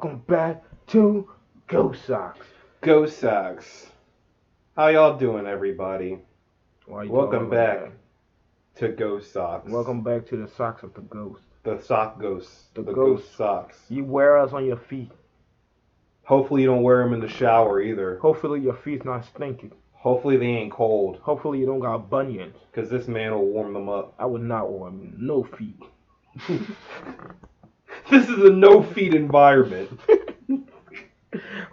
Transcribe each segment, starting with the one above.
welcome back to Ghost Socks. Ghost Socks. How y'all doing, everybody? Welcome back to Ghost Socks. Welcome back to the socks of the ghost. The sock ghosts. The ghost socks. You wear us on your feet. Hopefully you don't wear them in the shower either. Hopefully your feet's not stinking. Hopefully they ain't cold. Hopefully you don't got bunions. Because this man will warm them up. I would not warm no feet. This is a no feet environment.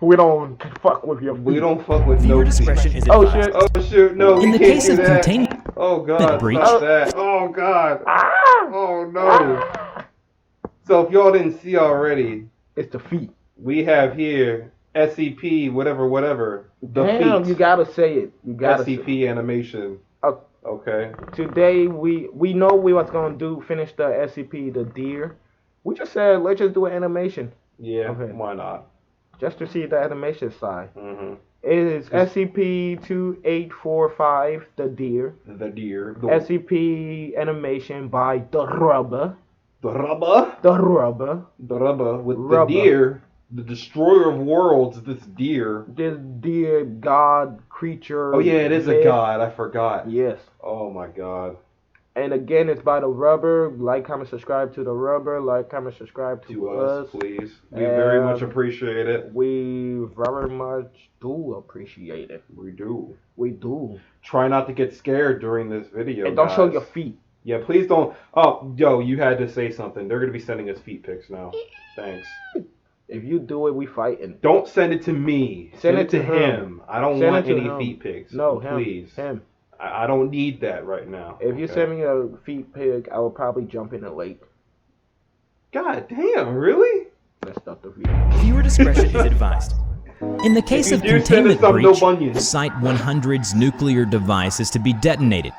We don't fuck with your feet. We don't fuck with Viewer no discretion feet. is advised. Oh shoot, no, In we the can't case do of that. containment Oh god, breach. stop that. Oh god. Oh no. So if y'all didn't see already, It's the feet. we have here SCP whatever. The Damn, feet. you gotta say it. You gotta say it. SCP animation. Oh. Okay. Today we know we was gonna finish the SCP, the deer. We just said let's just do an animation. Yeah, Okay. why not? Just to see the animation side. Mm-hmm. It is SCP-2845, the deer. The deer. SCP animation by the rubber. The rubber. The rubber. The rubber with Rubber. the deer. The destroyer of worlds, this deer. This deer god creature. Oh yeah, it is a myth. god. I forgot. Yes. Oh my god. And again, it's by the rubber. Like, comment, subscribe to the rubber. Like, comment, subscribe to us. Please. We very much appreciate it. We very much do appreciate it. We do. We do. Try not to get scared during this video. And don't show guys. your feet. Yeah, please don't. Oh, yo, you had to say something. They're gonna be sending us feet pics now. Thanks. If you do it, we fighting. Don't send it to me. Send it to him. I don't Send want it to any him. feet pics. No, please. Him. I don't need that right now. If you send me a feet pic, I will probably jump in the lake. God damn, really? That's not the video. Viewer discretion is advised. In the case of If you do send us containment some, no breach, bunions. Site 100's nuclear device is to be detonated,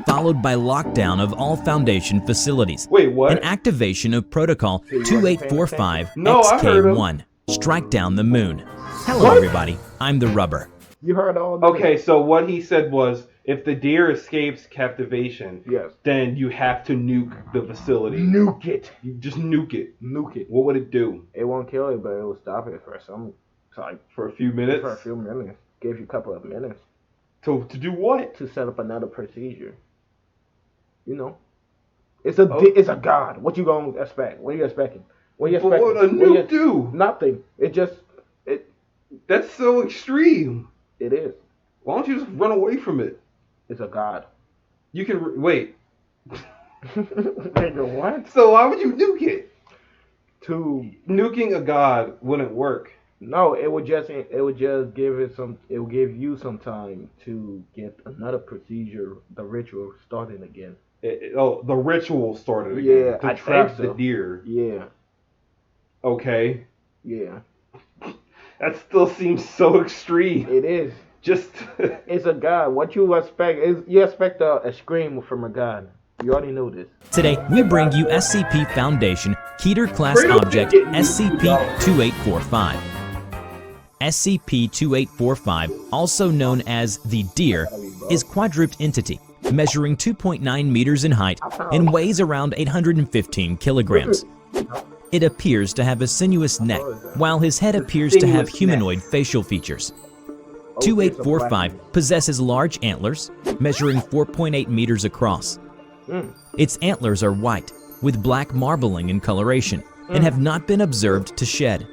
followed by lockdown of all Foundation facilities. Wait, what? And activation of Protocol 2845 No, I heard him. XK1. Strike down the moon. Hello, What? everybody. I'm the rubber. You heard all the Okay, so what he said was, if the deer escapes captivation, Yes. then you have to nuke the facility. Nuke it. You just nuke it. Nuke it. What would it do? It won't kill it, but it will stop it for some time. For a few minutes? For a few minutes. Give you a couple of minutes To do what? to set up another procedure. You know. It's Oh. it's a god. What you gonna expect? What are you expecting? What are you But expecting? what a What you- nuke do? Nothing. That's so extreme. It is. Why don't you just run away from it? It's a god. You can wait. Nigga, what? So why would you nuke it? To Nuking a god wouldn't work. No, it would just give you some time to get another procedure, the ritual started again. The ritual started again. Yeah, to I trap think so. the deer. Yeah, Okay. yeah, That still seems so extreme. it is. Just It's a god. What you expect is you expect a scream from a god. You already know this. Today, we bring you SCP Foundation Keter Class Straight up Object getting SCP-2845. SCP-2845, also known as the Deer, is quadruped entity, measuring 2.9 meters in height and weighs around 815 kilograms. It appears to have a sinuous neck, while his head appears to have humanoid facial features. 2845 possesses large antlers, measuring 4.8 meters across. Its antlers are white, with black marbling in coloration, and have not been observed to shed.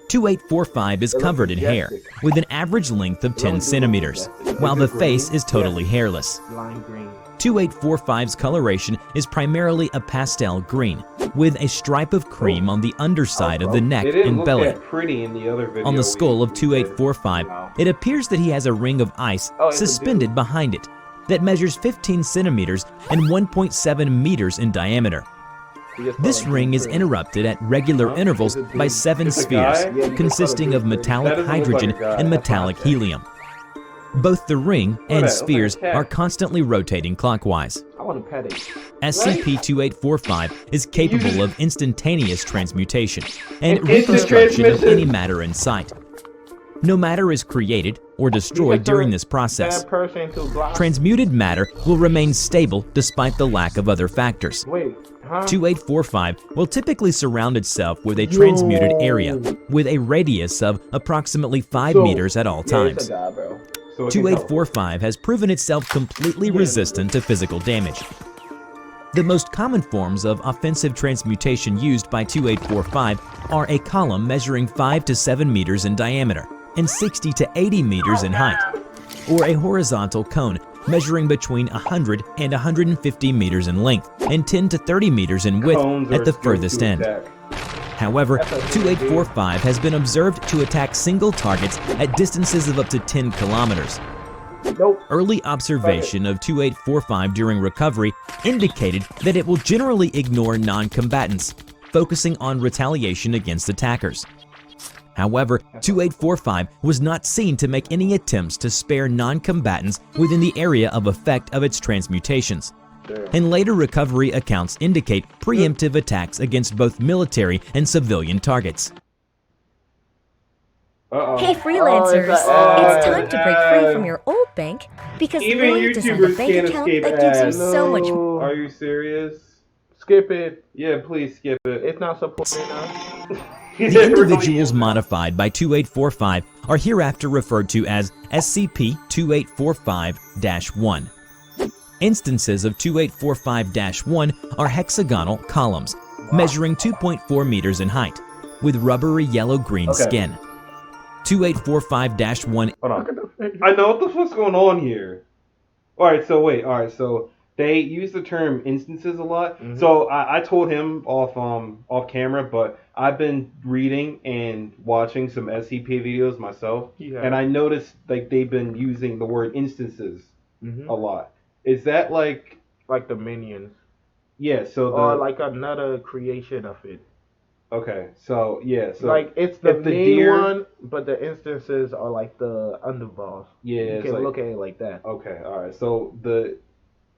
2845 is covered in hair, with an average length of 10 centimeters, while the face is totally hairless. Lime green. 2845's coloration is primarily a pastel green, with a stripe of cream on the underside of the neck it didn't and look belly. that pretty in the other video. On the skull of 2845, it appears that he has a ring of ice it's a suspended behind it that measures 15 centimeters and 1.7 meters in diameter. This ring is interrupted at regular intervals by 7 It's a spheres, guy? consisting of That metallic doesn't look like a hydrogen guy. and metallic helium. Both the ring and that? spheres Look like a cat. are constantly rotating clockwise. I want to pet it. SCP-2845 is capable of instantaneous transmutation and Instant reconstruction of transmission. any matter in sight. No matter is created or destroyed during this process. That person to block. Transmuted matter will remain stable despite the lack of other factors. Wait, 2845 will typically surround itself with a transmuted area with a radius of approximately 5 meters at all times. 2845 has proven itself completely resistant to physical damage. The most common forms of offensive transmutation used by 2845 are a column measuring 5 to 7 meters in diameter and 60 to 80 meters in height, or a horizontal cone measuring between 100 and 150 meters in length and 10 to 30 meters in width at the furthest end. However, 2845 has been observed to attack single targets at distances of up to 10 kilometers. Early observation of 2845 during recovery indicated that it will generally ignore non-combatants, focusing on retaliation against attackers. However, 2845 was not seen to make any attempts to spare non-combatants within the area of effect of its transmutations. And later recovery accounts indicate preemptive attacks against both military and civilian targets. Hey freelancers, it's time to break free from your old bank because Lily designed a bank account that gives you so much more. Are you serious? Skip it. Yeah, please skip it. It's not supporting us. The individuals modified by 2845 are hereafter referred to as SCP-2845-1. Instances of 2845-1 are hexagonal columns measuring 2.4 meters in height with rubbery yellow-green skin. 2845-1. Hold on. I know what the fuck's going on here. Alright, so they use the term instances a lot. So I told him off camera, but I've been reading and watching some SCP videos myself, and I noticed like they've been using the word instances a lot. Is that like the minions? Yeah, so or like another creation of it. Okay, so yeah, so like it's the main one, but the instances are like the underboss. Yeah, you can look at it like that. Okay, all right. So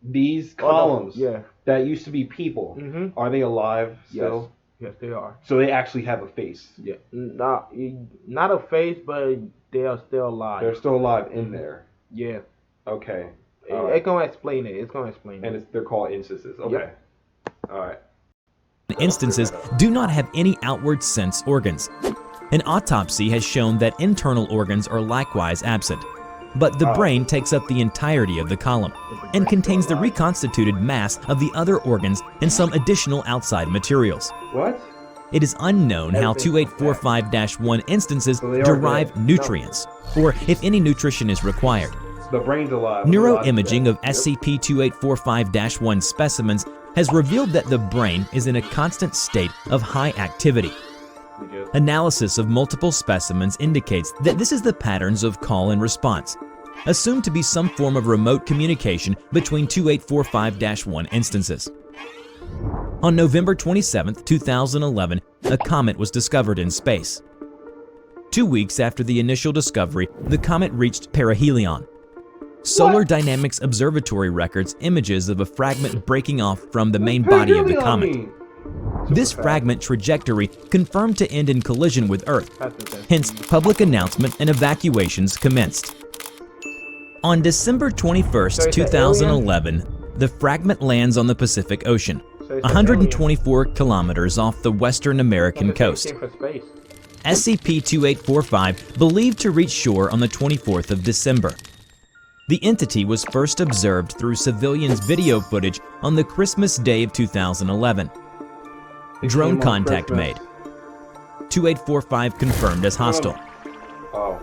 these columns that used to be people, are they alive still? Yes, they are. So they actually have a face. Yeah, not a face, but they are still alive. They're still alive in there. Yeah. Okay. It's gonna explain it. It's gonna explain it. And they're called instances. Okay. Yep. All right. Instances do not have any outward sense organs. An autopsy has shown that internal organs are likewise absent, but the brain takes up the entirety of the column and contains the reconstituted mass of the other organs and some additional outside materials. What? It is unknown how 2845-1 instances derive nutrients, or if any nutrition is required. The brain's alive. Neuroimaging of SCP-2845-1 specimens has revealed that the brain is in a constant state of high activity. Analysis of multiple specimens indicates that this is the patterns of call and response, assumed to be some form of remote communication between 2845-1 instances. On November 27, 2011, a comet was discovered in space. 2 weeks after the initial discovery, the comet reached perihelion. Solar Dynamics Observatory records images of a fragment breaking off from the main body of the comet. This fragment trajectory confirmed to end in collision with Earth, hence public announcement and evacuations commenced. On December 21, 2011, the fragment lands on the Pacific Ocean, 124 kilometers off the Western American coast. SCP-2845 believed to reach shore on the 24th of December. The entity was first observed through civilians' video footage on the Christmas Day of 2011. Drone contact made. 2845 confirmed as hostile.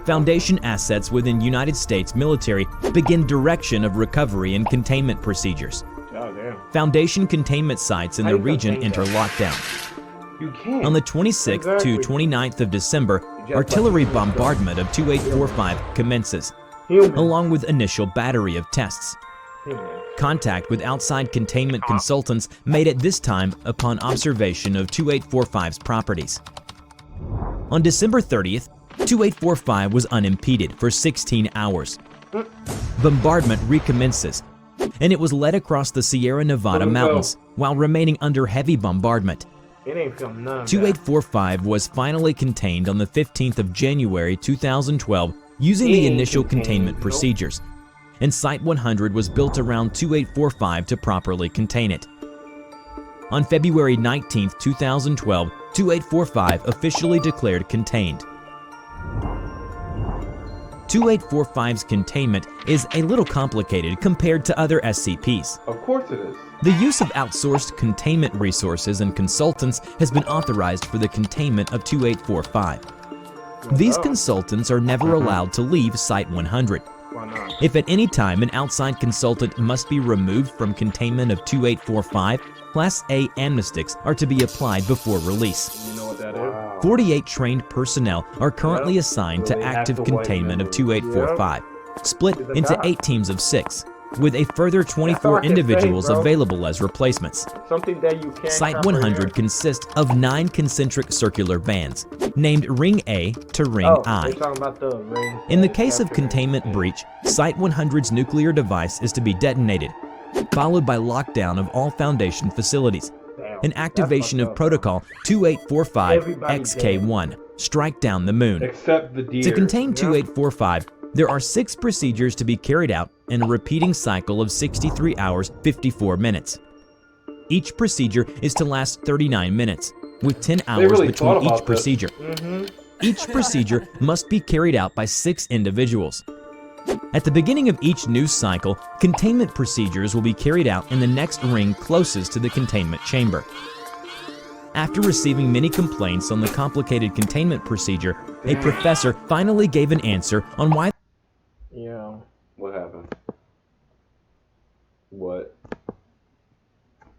Foundation assets within United States military begin direction of recovery and containment procedures. Foundation containment sites in the region enter lockdown. On the 26th to 29th of December, artillery bombardment of 2845 commences, along with initial battery of tests. Contact with outside containment consultants made at this time upon observation of 2845's properties. On December 30th, 2845 was unimpeded for 16 hours. Bombardment recommences, and it was led across the Sierra Nevada mountains while remaining under heavy bombardment. 2845 was finally contained on the 15th of January 2012 using the initial containment procedures, and Site 100 was built around 2845 to properly contain it. On February 19, 2012, 2845 officially declared contained. 2845's containment is a little complicated compared to other SCPs. Of course it is. The use of outsourced containment resources and consultants has been authorized for the containment of 2845. These consultants are never allowed to leave Site-100. Why not? If at any time an outside consultant must be removed from containment of 2845, Class A amnestics are to be applied before release. You know what that is? 48 trained personnel are currently assigned So to they have active to wipe containment them. of 2845, split He's a into god. 8 teams of 6, with a further That's all 24 I can say, individuals bro. available as replacements. Something that you can't Site 100 comprehend. consists of 9 concentric circular bands, named Ring A to Ring Oh, I. you're talking about the ring. In the case of containment breach, Site 100's nuclear device is to be detonated, followed by lockdown of all Foundation facilities, Damn, and activation that's of fucked up. Protocol 2845 Everybody XK1, strike down the moon. Except the deer. To contain Yeah. 2845, there are 6 procedures to be carried out in a repeating cycle of 63 hours, 54 minutes. Each procedure is to last 39 minutes, with 10 hours really between thought about each this. procedure. Mm-hmm. Each procedure must be carried out by 6 individuals. At the beginning of each news cycle, containment procedures will be carried out in the next ring closest to the containment chamber. After receiving many complaints on the complicated containment procedure, a professor finally gave an answer on why Yeah. What happened? What?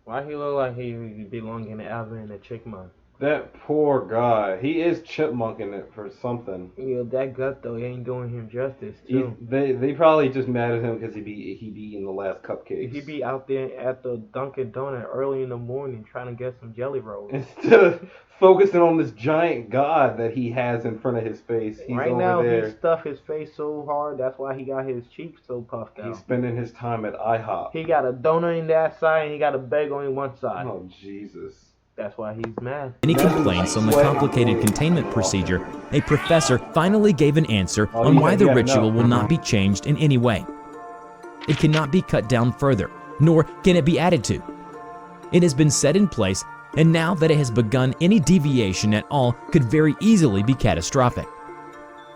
Why he look like he belong in the Alvin and the Chickmunk? That poor guy. He is chipmunking it for something. Yeah, that gut though, he ain't doing him justice He, too. they probably just mad at him because he be eating the last cupcakes. He be out there at the Dunkin' Donut early in the morning trying to get some jelly rolls. Instead of focusing on this giant god that he has in front of his face, he's Right over now, there. he stuffed his face so hard, that's why he got his cheeks so puffed out. He's spending his time at IHOP. He got a donut in that side and he got a bag on one side. Oh Jesus! That's why he's mad. any complaints on the complicated containment procedure, a professor finally gave an answer on why the ritual will not be changed in any way. It cannot be cut down further, nor can it be added to. It has been set in place, and now that it has begun, any deviation at all could very easily be catastrophic.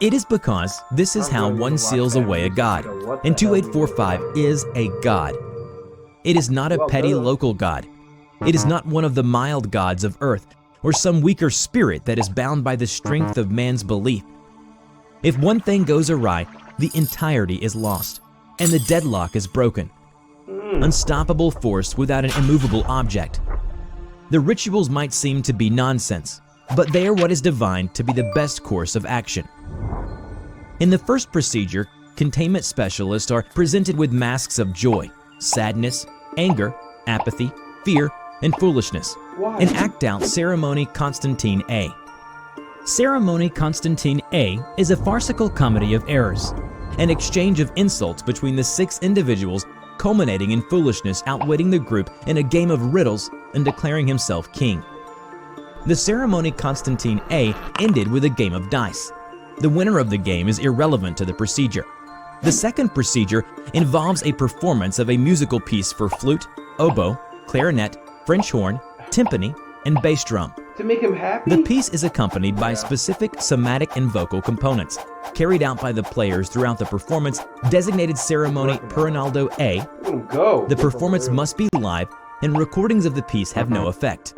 It is because this is how one seals away a god, and 2845 is a god. It is not a petty local god. It is not one of the mild gods of Earth, or some weaker spirit that is bound by the strength of man's belief. If one thing goes awry, the entirety is lost, and the deadlock is broken. Unstoppable force without an immovable object. The rituals might seem to be nonsense, but they are what is divined to be the best course of action. In the first procedure, containment specialists are presented with masks of joy, sadness, anger, apathy, fear, and foolishness, Why? and act out Ceremony Constantine A. Ceremony Constantine A is a farcical comedy of errors, an exchange of insults between the 6 individuals, culminating in foolishness outwitting the group in a game of riddles and declaring himself king. The Ceremony Constantine A ended with a game of dice. The winner of the game is irrelevant to the procedure. The second procedure involves a performance of a musical piece for flute, oboe, clarinet, French horn, timpani, and bass drum. To make him happy? The piece is accompanied by specific somatic and vocal components, carried out by the players throughout the performance, designated Ceremony Perinaldo A. Go. The performance must be live, and recordings of the piece have no effect.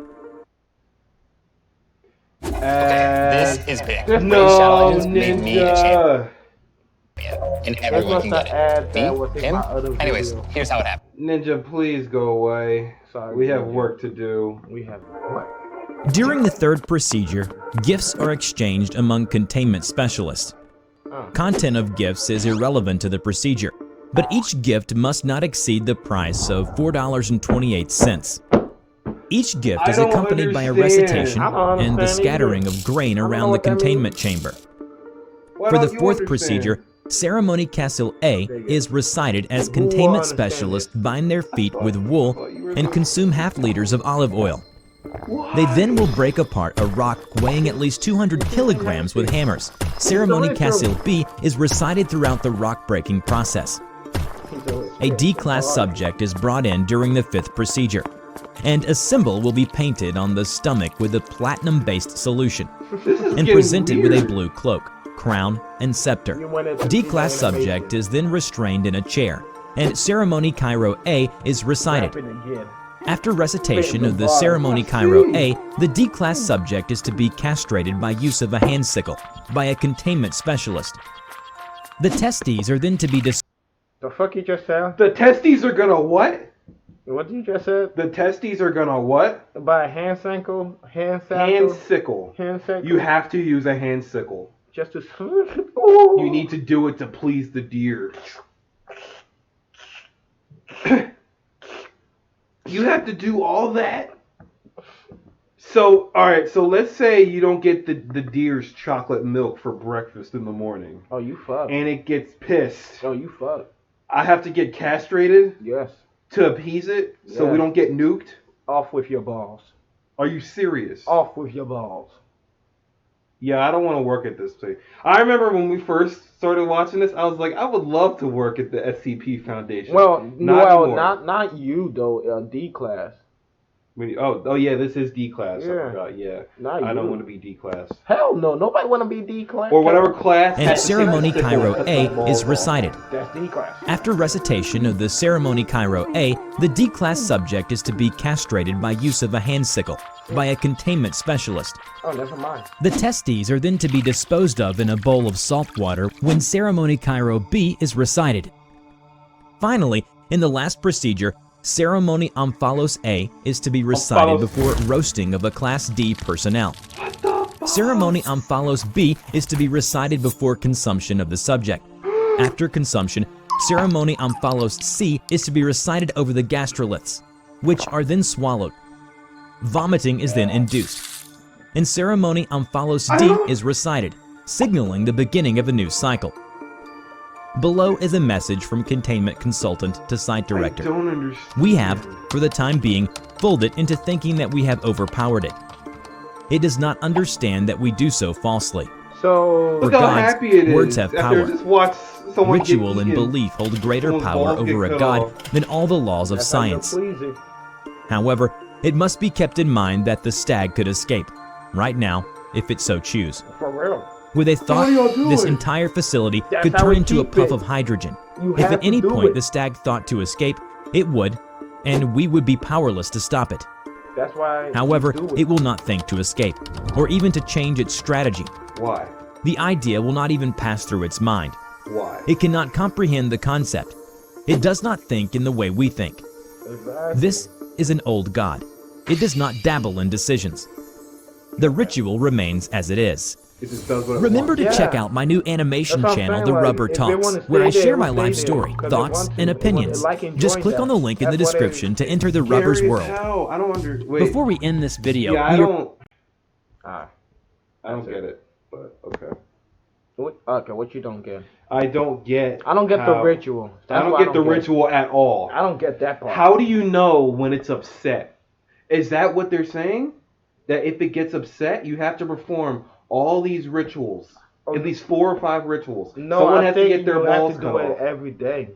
This is big. There's Raise no Shadow Legends made me a champion, ninja. and That's everyone what can the get it. ad that Me, was in him. my other Anyways, video. here's how it happened. Ninja, please go away. Sorry, We have Ninja. work to do. We have what? During the third procedure, gifts are exchanged among containment specialists. Content of gifts is irrelevant to the procedure, but each gift must not exceed the price of $4.28. Each gift is I don't accompanied by a understand. recitation I don't and the understand scattering either. of grain I don't know around the what that containment means. chamber. Why For the don't you fourth understand? procedure, Ceremony Castle A is recited as Who containment understands specialists bind their feet with thought wool you were and consume half-liters of olive oil. They then will break apart a rock weighing at least 200 kilograms with hammers. Ceremony Castle B is recited throughout the rock-breaking process. A D-class subject is brought in during the fifth procedure. and a symbol will be painted on the stomach with a platinum-based solution This is and getting presented with a weird. blue cloak, crown, and scepter. You wanted to D-class see the animation. subject is then restrained in a chair, and Ceremony Cairo A is recited. Rapping again. After recitation of the Ceremony Cairo A, the D-class subject is to be castrated by use of a hand sickle by a containment specialist. The testes are then to be The fuck you just said? The testes are gonna what? What did you just say? The testes are gonna what? By a hand sickle? Hand Hand sickle? sickle. Hand sickle? You have to use a hand sickle. Just to... Ooh. You need to do it to please the deer. You have to do all that? So, alright, so let's say you don't get the deer's chocolate milk for breakfast in the morning. Oh, you fucked. And it gets pissed. Oh, you fucked. I have to get castrated Yes. to appease it so we Yes. don't get nuked? Off with your balls. Are you serious? Off with your balls. Yeah, I don't want to work at this place. I remember when we first started watching this, I was like, I would love to work at the SCP Foundation. Well, anymore. not you though. D class. Oh yeah, this is D class. Yeah. I forgot. Yeah, Not I don't you. want to be D class Hell no. Nobody want to be D class. or whatever class. and has to Ceremony take the Cairo sickle A and cut the is balls recited. That's D class. After recitation of the Ceremony Cairo A, the D-class subject is to be castrated by use of a hand sickle by a containment specialist. Oh, that's mine. The testes are then to be disposed of in a bowl of salt water when Ceremony Cairo B is recited. Finally, in the last procedure, Ceremony Omphalos A is to be recited Omphalos. before roasting of a Class D personnel. Ceremony Omphalos B is to be recited before consumption of the subject. After consumption, Ceremony Omphalos C is to be recited over the gastroliths, which are then swallowed. Vomiting is then induced. And Ceremony Omphalos D is recited, signaling the beginning of a new cycle. Below is a message from containment consultant to site I director. don't understand. We have, for the time being, fooled it into thinking that we have overpowered it. It does not understand that we do so falsely. So Look For how God's happy it is. words have after power. I just watch someone get Ritual and eaten. belief hold greater Someone's power balls get over a cut God off. than all the laws of that's how you science. please it. However, it must be kept in mind that the stag could escape, right now, if it so choose. For real. With a thought, do y'all do this it? entire facility That's could how turn we into a keep puff it. of hydrogen. You If have at to any do point it. the stag thought to escape, it would, and we would be powerless to stop it. That's why. However, you do it will not think to escape, or even to change its strategy. Why? The idea will not even pass through its mind. Why? It cannot comprehend the concept. It does not think in the way we think. Exactly. This is an old god. It does not dabble in decisions. The ritual remains as it is. It just does what it Remember wants. to check Yeah. out my new animation That's what I'm channel, saying, The like, Rubber if they Talks, wanna where I stay share there, my we'll life stay story, there, 'cause they thoughts, want to. and They want to opinions. like and Just join click that. on the link in the That's what it description to is. enter the Scary Rubber's as world. hell. I don't under. Wait. Before we end this video, yeah, I we are don't. Ah. I don't get it. But okay. Okay, what you don't get? I don't get. I don't get the how- ritual. I That's don't what get the ritual at all. I don't get that part. How do you know when it's upset? Is that what they're saying? That if it gets upset, you have to perform all these rituals, at least 4 or 5 rituals. No, Someone I has think to get their you balls have to cut do it off. every day.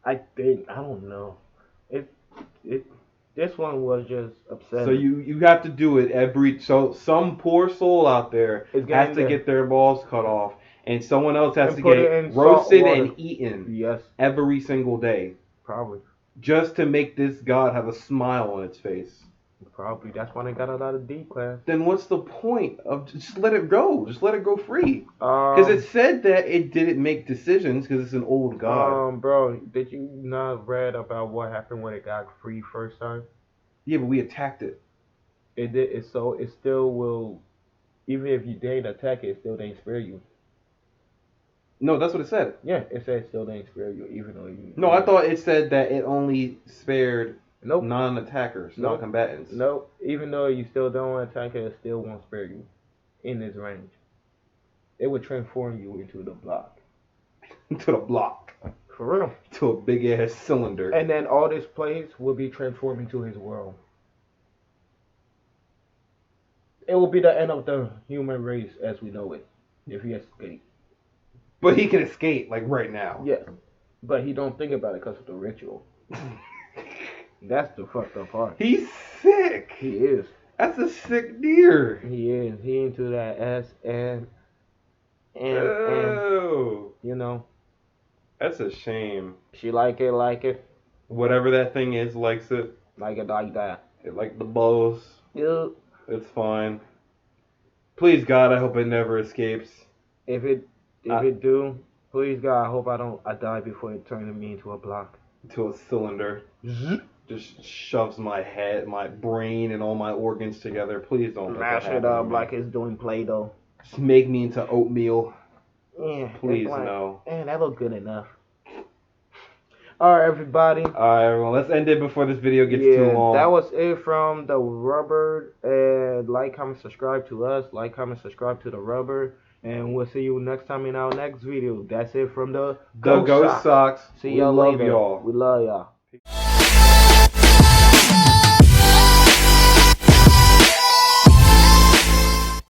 I think. I don't know. This one was just upsetting. So you have to do it every. So some poor soul out there It's has getting to there. get their balls cut off, and someone else has And to put get it in salt roasted water. and eaten Yes, every single day, probably. just to make this god have a smile on its face. Probably. That's why they got a lot of D class. Then what's the point of just let it go? Just let it go free. Because it said that it didn't make decisions because it's an old god. Bro, did you not read about what happened when it got free first time? Yeah, but we attacked it. It did. It so it still will. Even if you didn't attack it, it still didn't spare you. No, that's what it said. Yeah, it said it still didn't spare you, even though you. No, I thought it said that it only spared Nope. non-attackers, Nope. non-combatants. Nope. Even though you still don't attack it, it still won't spare you in this range. It would transform you into the block. To the block. For real. To a big ass cylinder. And then all this place will be transformed into his world. It will be the end of the human race as we know it, if he escapes. But he can escape, like right now. Yes, but he don't think about it because of the ritual. That's the fucked up part. He's sick. He is. That's a sick deer. He is. He into that and you know. That's a shame. She like it. Whatever that thing is, likes it. Like it like that. It like the blows. Yeah. It's fine. Please God, I hope it never escapes. If it do, please God, I hope I die before it turns me into a block. To a cylinder. Just shoves my head, my brain, and all my organs together. Please don't mash it up like it's doing Play-Doh. Just make me into oatmeal. Yeah. Please like, no. Man, that look good enough. Alright, everybody. Alright, everyone. Let's end it before this video gets too long. That was it from the rubber. And like, comment, subscribe to us. Like, comment, subscribe to the rubber. And we'll see you next time in our next video. That's it from the Ghost Socks. See y'all later. Love y'all. We love y'all.